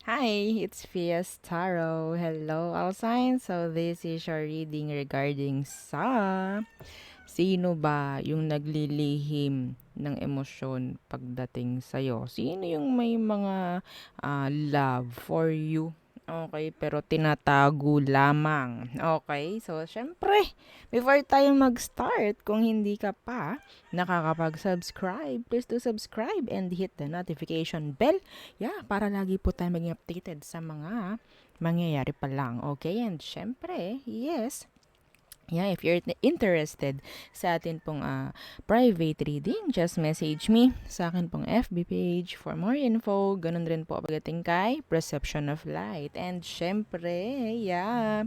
Hi, it's Fias Tarot. Hello, all signs. So this is your reading regarding sa sino ba yung naglilihim ng emosyon pagdating sa'yo? Sino yung may mga love for you? Okay, pero tinatago lamang. Okay, so syempre, before tayo mag-start, kung hindi ka pa nakakapag-subscribe, please do subscribe and hit the notification bell. Yeah, para lagi po tayo maging updated sa mga mangyayari pa lang. Okay, and syempre, yes, yeah, if you're interested sa atin pong private reading, just message me sa akin pong FB page for more info. Ganun rin po pagdating kay Perception of Light. And syempre, yeah,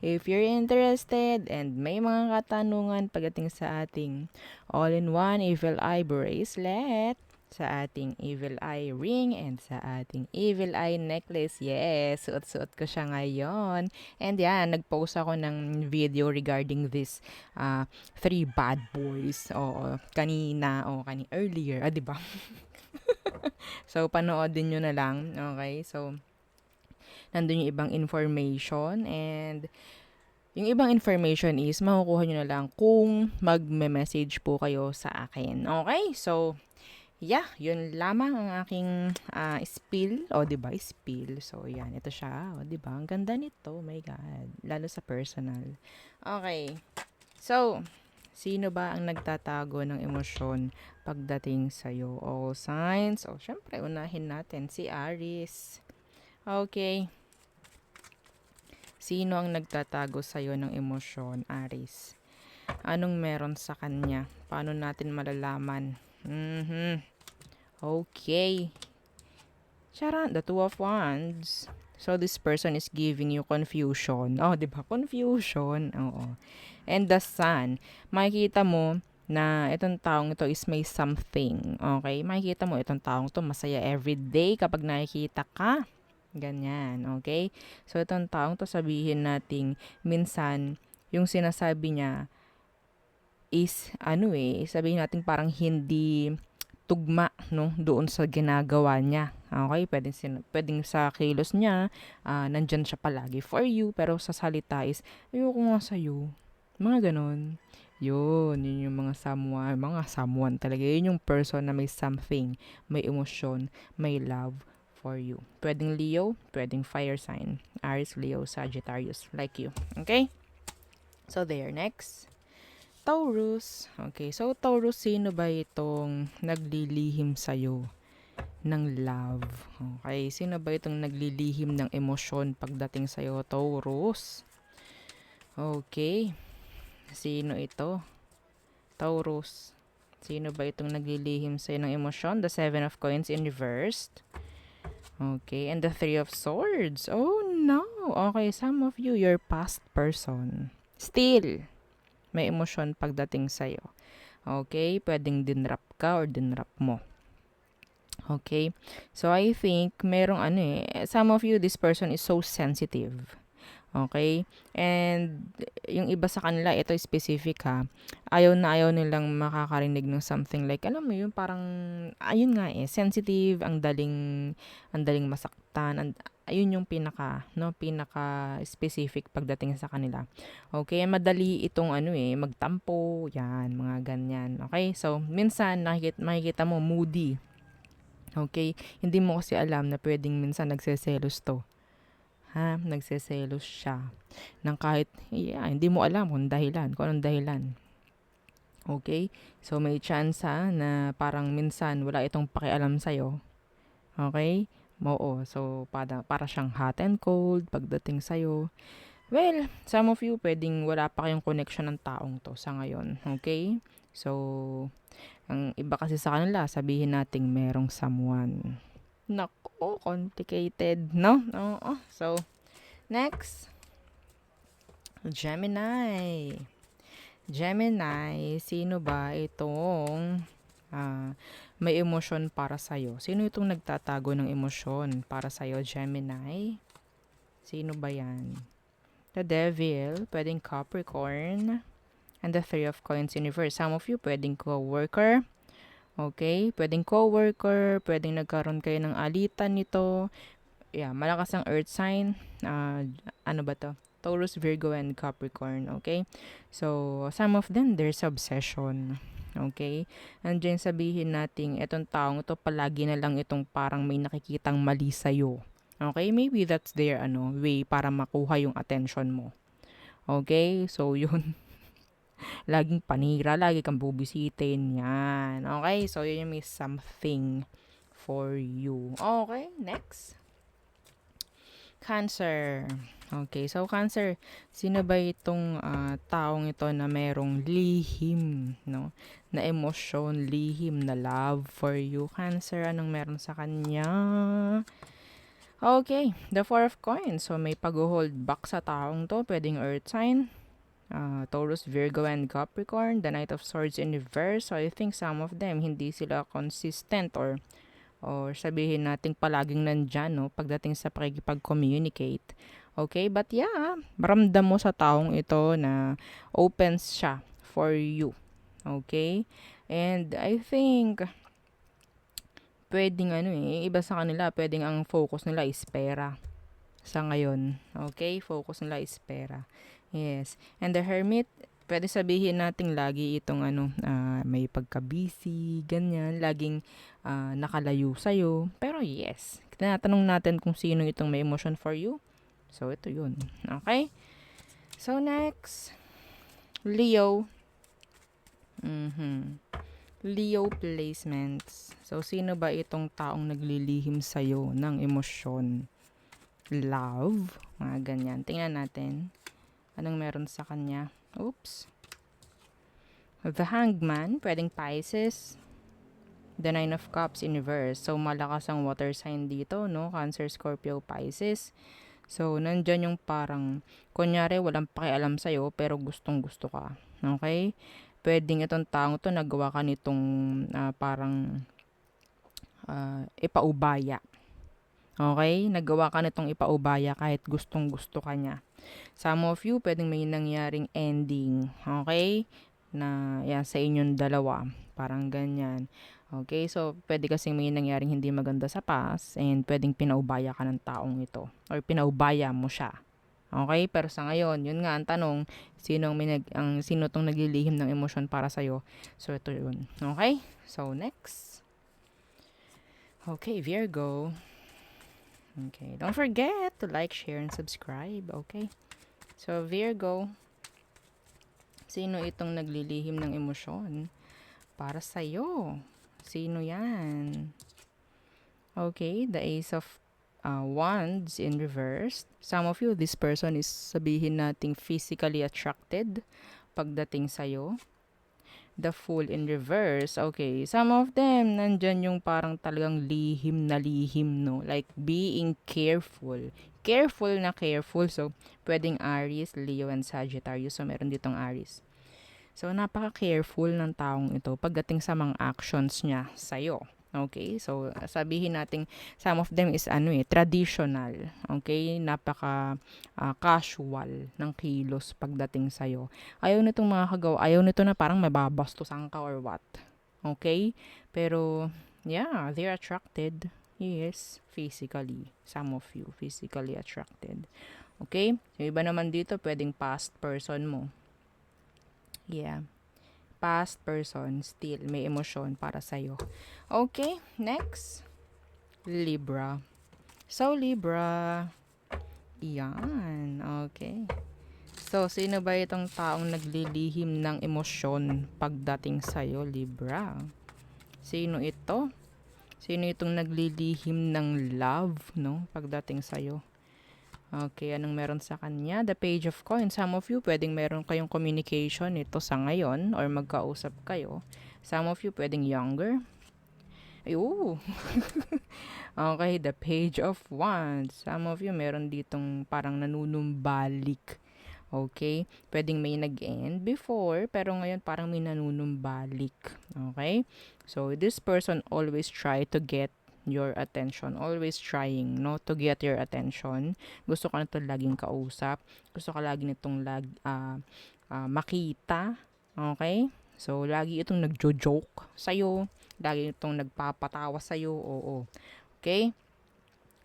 if you're interested and may mga katanungan pagdating sa ating all-in-one Evil Eye Bracelet, sa ating evil eye ring and sa ating evil eye necklace. Yes, suot-suot ko siya ngayon. And yeah, nag-post ako ng video regarding this three bad boys. Oo, kanina o earlier, 'di ba? So panoodin niyo na lang. Okay? So nandun yung ibang information and yung ibang information is makukuha nyo na lang kung magme-message po kayo sa akin. Okay? So, yeah, yun lamang ang aking spiel. O, di ba? Spiel. So, yan. Ito siya. O, di ba? Ang ganda nito. Oh my God. Lalo sa personal. Okay. So, sino ba ang nagtatago ng emosyon pagdating sa'yo? All signs. O, syempre, unahin natin si Aries. Okay. Sino ang nagtatago sa'yo ng emosyon, Aries? Anong meron sa kanya? Paano natin malalaman? Okay. Charan, the Two of Wands. So, this person is giving you confusion. Oh, di ba? Confusion. Oo. And the Sun. Makikita mo na itong taong ito is may something. Okay? Makikita mo itong taong to masaya everyday kapag nakikita ka. Ganyan. Okay? So, itong taong to sabihin nating minsan yung sinasabi niya is sabihin natin parang hindi tugma no doon sa ginagawa niya. Okay, pwedeng sa kilos niya, nandyan siya palagi for you, pero sa salita is ayoko nga sa mga ganon. Yun yung mga someone talaga. Yun yung person na may something, may emosyon, may love for you. Pwedeng Leo, pwedeng fire sign. Aries, Leo, Sagittarius, like you. Okay? So there, next. Taurus. Okay, so Taurus, sino ba itong naglilihim sa'yo ng love? Okay, sino ba itong naglilihim ng emosyon pagdating sa'yo, Taurus? Okay, sino ito? Taurus. Sino ba itong naglilihim sa'yo ng emosyon? The Seven of Coins in reversed. Okay, and the Three of Swords. Oh no! Okay, some of you, your past person. Still, may emosyon pagdating sa'yo. Okay? Pwedeng dinrap ka or dinrap mo. Okay? So, I think, merong some of you, this person is so sensitive. Okay? And, yung iba sa kanila, ito specific ha, ayaw na ayaw nilang makakarinig ng something like, alam mo yun, parang, ayun nga sensitive, ang daling masaktan, ayun yung pinaka specific pagdating sa kanila. Okay, madali itong magtampo, yan, mga ganyan. Okay, so minsan makikita mo moody. Okay, hindi mo kasi alam na pwedeng minsan nagseselos to. Ha, nagseselos siya ng kahit hindi mo alam kung anong dahilan. Okay, so may chance na parang minsan wala itong pakialam sa'yo. Okay? Oo. So, para siyang hot and cold pagdating sa'yo. Well, some of you, pwedeng wala pa kayong connection ng taong to sa ngayon. Okay? So, ang iba kasi sa kanila, sabihin nating merong someone. Nako, complicated, no? Oo. So, next. Gemini. Gemini, sino ba itong may emosyon para sa'yo? Sino itong nagtatago ng emosyon para sa'yo, Gemini? Sino ba yan? The Devil, pwedeng Capricorn, and the Three of Coins in reverse. Some of you, pwedeng co-worker. Okay? Pwedeng co-worker, pwedeng nagkaroon kayo ng alitan nito. malakas ang earth sign. Ano ba to? Taurus, Virgo, and Capricorn. Okay? So, some of them, there's obsession. Okay? Andiyan sabihin natin, etong taong ito, palagi na lang itong parang may nakikitang mali sa'yo. Okay? Maybe that's their way para makuha yung attention mo. Okay? So, yun. Laging panira, lagi kang bubisitin. Yan. Okay? So, yun yung may something for you. Okay? Next. Cancer. Okay, so Cancer, sino ba itong taong ito na merong lihim, no? Na emosyon, lihim na love for you. Cancer, anong meron sa kanya? Okay, the Four of Coins. So, may pag-hold back sa taong to. Pwedeng earth sign, Taurus, Virgo, and Capricorn. The Knight of Swords in reverse. So, I think some of them, hindi sila consistent or sabihin natin palaging nandyan, no, pagdating sa pakikipag-communicate. Okay? But yeah, maramdam mo sa taong ito na open siya for you. Okay? And I think, pwedeng iba sa kanila, pwedeng ang focus nila is pera. Sa ngayon. Okay? Focus nila is pera. Yes. And the Hermit, pwede sabihin natin lagi itong may pagka-busy, ganyan, laging nakalayo sa'yo. Pero yes, tinatanong natin kung sino itong may emotion for you. So, ito yun. Okay? So, next, Leo. Leo placements. So, sino ba itong taong naglilihim sa'yo ng emosyon? Love. Mga ganyan. Tingnan natin. Anong meron sa kanya? Oops. The Hangman, pwedeng Pisces. The Nine of Cups in reverse. So, malakas ang water sign dito, no? Cancer, Scorpio, Pisces. So, nandyan yung parang, kunyari, walang pakialam sa'yo, pero gustong-gusto ka. Okay? Pwedeng itong taong to, nagawa ka nitong parang ipaubaya. Okay? Nagawa ka nitong ipaubaya kahit gustong-gusto ka niya. Some of you, pwedeng may nangyaring ending. Okay? Na yan, sa inyong dalawa. Parang ganyan. Okay? So, pwede kasing may nangyaring hindi maganda sa past and pwedeng pinaubaya ka ng taong ito. Or pinaubaya mo siya. Okay? Pero sa ngayon, yun nga ang tanong, sino tong naglilihim ng emosyon para sa'yo? So, ito yun. Okay? So, next. Okay, Virgo. Okay, don't forget to like, share, and subscribe. Okay? So, Virgo, sino itong naglilihim ng emosyon para sa'yo? Sino yan? Okay, the Ace of Wands in reverse. Some of you, this person is sabihin nating physically attracted pagdating sa'yo. The Fool in reverse. Okay, some of them, nandyan yung parang talagang lihim na lihim, no? Like, being careful. Careful na careful. So, pwedeng Aries, Leo, and Sagittarius. So, meron ditong Aries. So, napaka-careful ng taong ito pagdating sa mga actions niya sa'yo. Okay? So, sabihin natin, some of them is traditional. Okay? Napaka-casual ng kilos pagdating sa'yo. Ayaw nitong mga kagawa. Ayaw nito na parang mababastusan ka or what. Okay? Pero, yeah, they're attracted. Yes, physically. Some of you, physically attracted. Okay? Yung iba naman dito, pwedeng past person mo. Yeah. Past person, still, may emosyon para sa'yo. Okay, next. Libra. So, Libra. Yan. Okay. So, sino ba itong taong naglilihim ng emosyon pagdating sa'yo, Libra? Sino ito? Sino itong naglilihim ng love, no? Pagdating sa'yo. Okay, anong meron sa kanya? The Page of Coins. Some of you, pwedeng meron kayong communication ito sa ngayon or magkausap kayo. Some of you, pwedeng younger. Ayun. Okay, the Page of Wands. Some of you, meron ditong parang nanunumbalik. Okay? Pwedeng may nag-end before, pero ngayon parang may nanunumbalik. Okay? So, this person always try to get your attention. Always trying, no, to get your attention. Gusto ka na ito laging kausap. Gusto ka lagi nitong makita. Okay? So, lagi itong nagjo-joke sa'yo. Lagi itong nagpapatawa sa'yo. Oo. Okay?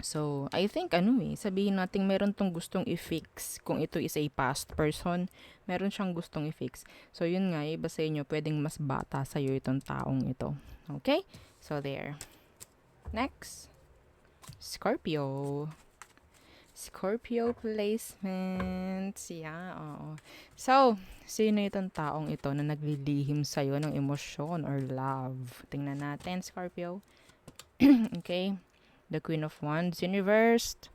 So, I think sabihin natin meron tong gustong i-fix. Kung ito is a past person, meron siyang gustong i-fix. So, yun nga, iba sa inyo, pwedeng mas bata sa'yo itong taong ito. Okay? So, there. Next, Scorpio. Scorpio placements. Yeah, oo. So, sino itong taong ito na naglilihim sa'yo ng emosyon or love? Tingnan natin, Scorpio. Okay. The Queen of Wands in reversed.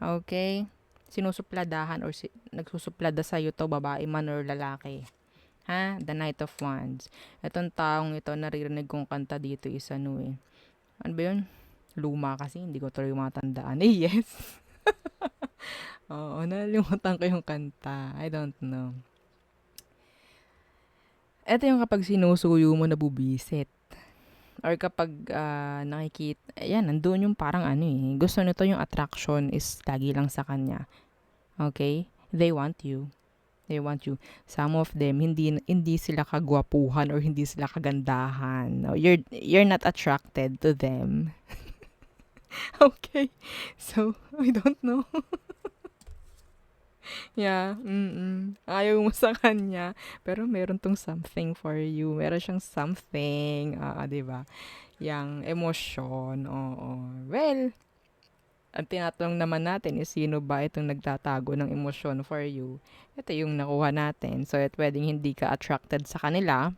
Okay. Sinusupladahan or nagsusuplada sa'yo to, babae man or lalaki. Ha? The Knight of Wands. Itong taong ito, naririnig kong kanta dito is Ano ba yun? Luma kasi, hindi ko tuloy matandaan. Yes. Oo, nalimutan ko yung kanta. I don't know. Ito yung kapag sinusuyo mo na bubisit. Or kapag nakikita, ayan, nandun yung parang gusto nito yung attraction is lagi lang sa kanya. Okay? They want you. They want you. Some of them, hindi sila kagwapuhan or hindi sila kagandahan. No, you're not attracted to them. Okay? So, I don't know. Yeah, ayaw mo sa kanya, pero meron tong something for you. Meron siyang something, 'di ba? Yang emosyon, oo. Well, ang tinatanong naman natin is sino ba itong nagtatago ng emosyon for you? Ito yung nakuha natin. So, pwedeng hindi ka attracted sa kanila.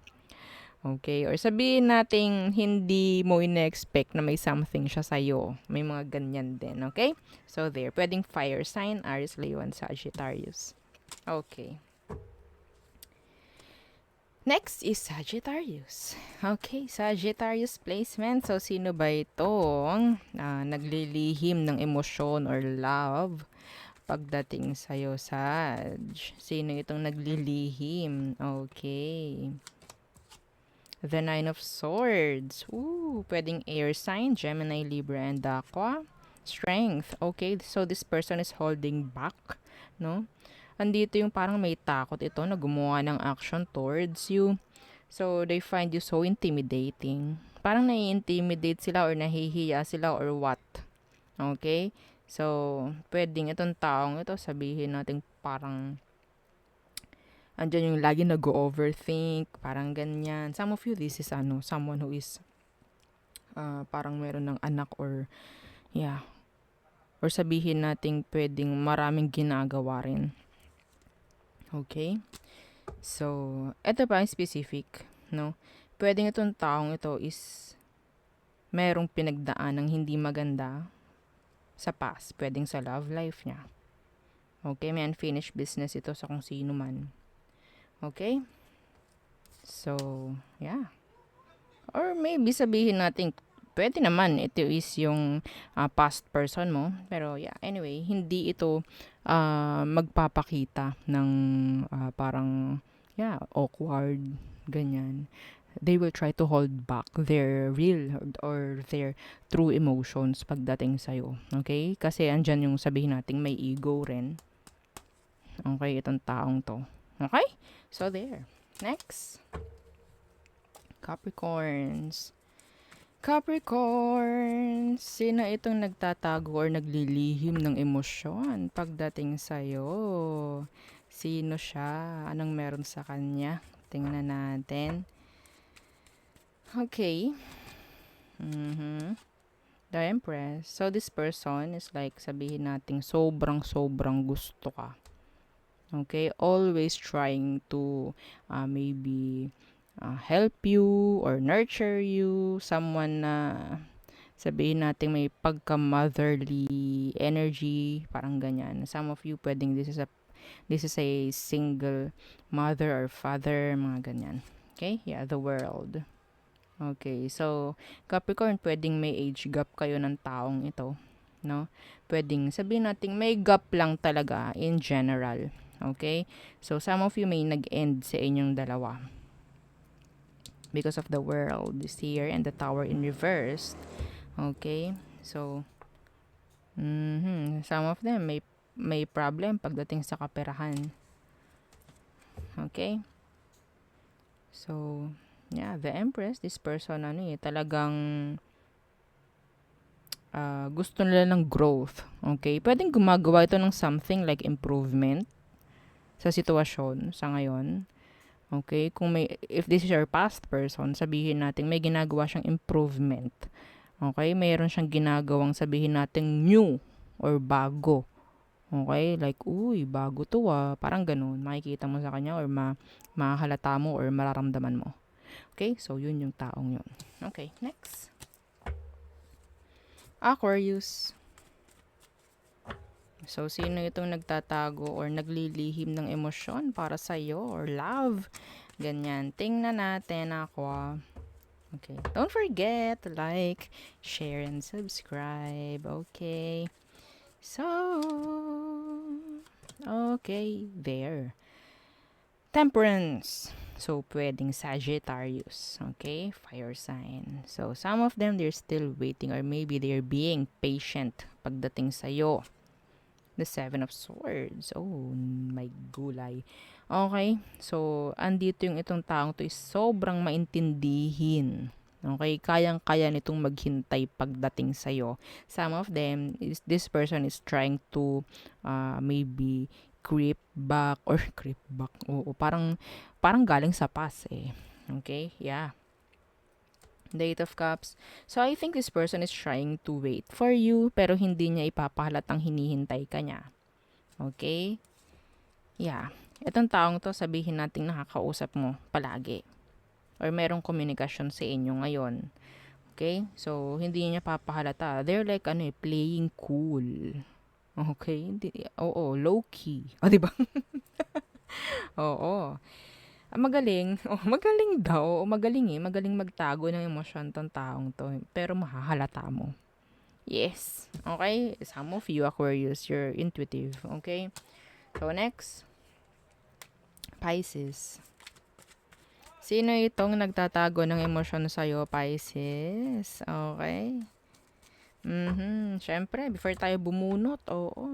Okay? Or sabihin nating hindi mo ine-expect na may something siya sa'yo. May mga ganyan din. Okay? So, there. Pwedeng fire sign, Aries, Leo, and Sagittarius. Okay. Next is Sagittarius. Okay, Sagittarius placement. So, sino ba itong naglilihim ng emosyon or love pagdating sa'yo, Sag? Sino itong naglilihim? Okay. The Nine of Swords. Ooh, pwedeng air sign, Gemini, Libra, and Aqua. Strength. Okay, so this person is holding back, no? Andito yung parang may takot ito na gumawa ng action towards you. So, they find you so intimidating. Parang nai-intimidate sila or nahihiya sila or what. Okay? So, pwedeng itong taong ito sabihin natin parang andyan yung lagi nag-overthink, parang ganyan. Some of you, this is someone who is parang meron ng anak or yeah. Or sabihin natin pwedeng maraming ginagawa rin. Okay? So, ito pa ang specific, no? Pwedeng itong taong ito is merong pinagdaan ng hindi maganda sa past. Pwedeng sa love life niya. Okay? May unfinished business ito sa kung sino man. Okay? So, yeah. Or maybe sabihin natin, pwede naman, ito is yung past person mo. Pero yeah, anyway, hindi ito magpapakita ng parang, yeah, awkward, ganyan. They will try to hold back their real or their true emotions pagdating sa'yo. Okay? Kasi andyan yung sabihin natin may ego rin. Okay, itong taong to. Okay? So, there. Next. Capricorns. Capricorns. Sino itong nagtatago or naglilihim ng emosyon pagdating sa'yo? Sino siya? Anong meron sa kanya? Tingnan natin. Okay. The Empress. So, this person is like, sabihin natin, sobrang gusto ka. Okay? Always trying to maybe help you or nurture you. Someone na sabihin natin may pagka-motherly energy. Parang ganyan. Some of you, pwedeng this is a single mother or father. Mga ganyan. Okay? Yeah, the world. Okay, so Capricorn, pwedeng may age gap kayo ng taong ito, no? Pwedeng sabihin natin may gap lang talaga in general. Okay? So some of you may nag-end sa inyong dalawa because of the world is here and the tower in reverse. Okay? So some of them may problem pagdating sa kaperahan. Okay? So yeah, the Empress, this person talagang gusto nila ng growth. Okay? Pwedeng gumagawa ito ng something like improvement sa sitwasyon sa ngayon. Okay? If this is your past person, sabihin natin may ginagawa siyang improvement. Okay? Mayroon siyang ginagawang sabihin natin new or bago. Okay? Like, uy, bago to Parang ganun. Makikita mo sa kanya or mahalata mo or mararamdaman mo. Okay? So, yun yung taong yun. Okay, next. Aquarius. So, sino itong nagtatago or naglilihim ng emosyon para sa'yo or love? Ganyan. Tingnan natin, Aqua. Okay. Don't forget to like, share, and subscribe. Okay. So, okay, there. Temperance. So, pwedeng Sagittarius. Okay? Fire sign. So, some of them, they're still waiting or maybe they're being patient pagdating sa'yo. The Seven of Swords. Oh, my gulay. Okay? So, andito yung itong taong to is sobrang maintindihin. Okay? Kayang-kaya nitong maghintay pagdating sa'yo. Some of them, this person is trying to maybe creep back. Oo, parang galing sa past eh. Okay? Yeah. The Eight of Cups. So, I think this person is trying to wait for you, pero hindi niya ipapahalatang hinihintay ka niya. Okay? Yeah. Itong taong to, sabihin natin nakakausap mo palagi. Or merong komunikasyon sa inyo ngayon. Okay? So, hindi niya papahalata. They're like, playing cool. Okay? Oo, low-key. O, diba? Oo. Magaling. Magaling daw. Magaling Magaling magtago ng emosyon tong taong to. Pero mahahalata mo. Yes. Okay? Some of you, Aquarius, you're intuitive. Okay? So, next. Pisces. Sino itong nagtatago ng emosyon sa'yo, Pisces? Okay? Siyempre, before tayo bumunot,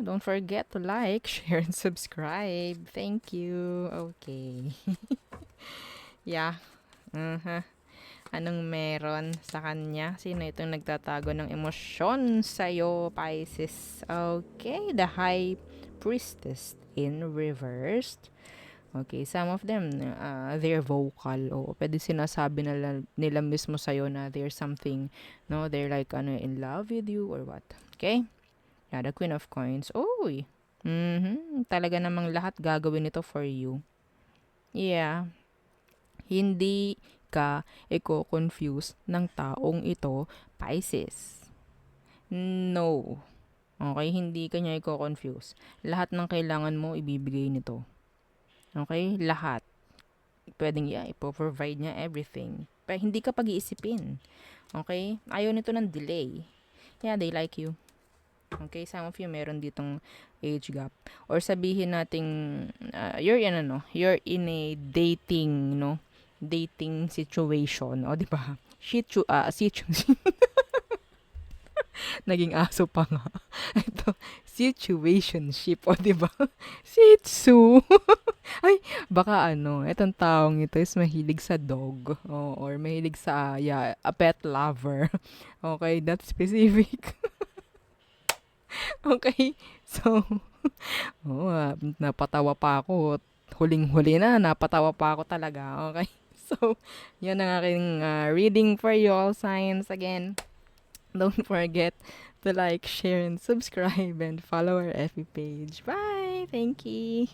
don't forget to like, share, and subscribe. Thank you. Okay. Yeah. Anong meron sa kanya? Sino itong nagtatago ng emosyon sa'yo, Pisces? Okay, the High Priestess in reversed. Okay, some of them, they're vocal. Pwede sinasabi nila mismo sa'yo na there's something, no? They're like, in love with you or what. Okay? Yeah, the Queen of Coins. Uy! Talaga namang lahat gagawin ito for you. Yeah. Hindi ka i-confuse ng taong ito, Pisces. No. Okay? Hindi ka niya i-confuse. Lahat ng kailangan mo, ibibigay nito. Okay? Lahat. Pwedeng ipo-provide niya everything. Pero hindi ka pag-iisipin. Okay? Ayaw nito ng delay. Yeah, they like you. Okay? Some of you meron ditong age gap. Or sabihin nating, you're in a dating, dating situation. O, diba? Naging aso pa nga. Ito, situationship. O, diba? Shih Tzu. Ay, baka etong taong ito is mahilig sa dog. Or mahilig sa, a pet lover. Okay, that's specific. Okay, so, napatawa pa ako. Huling-huli na, napatawa pa ako talaga. Okay, so, yun ang aking reading for you all signs. Again, don't forget to like, share, and subscribe, and follow our FB page. Bye! Thank you!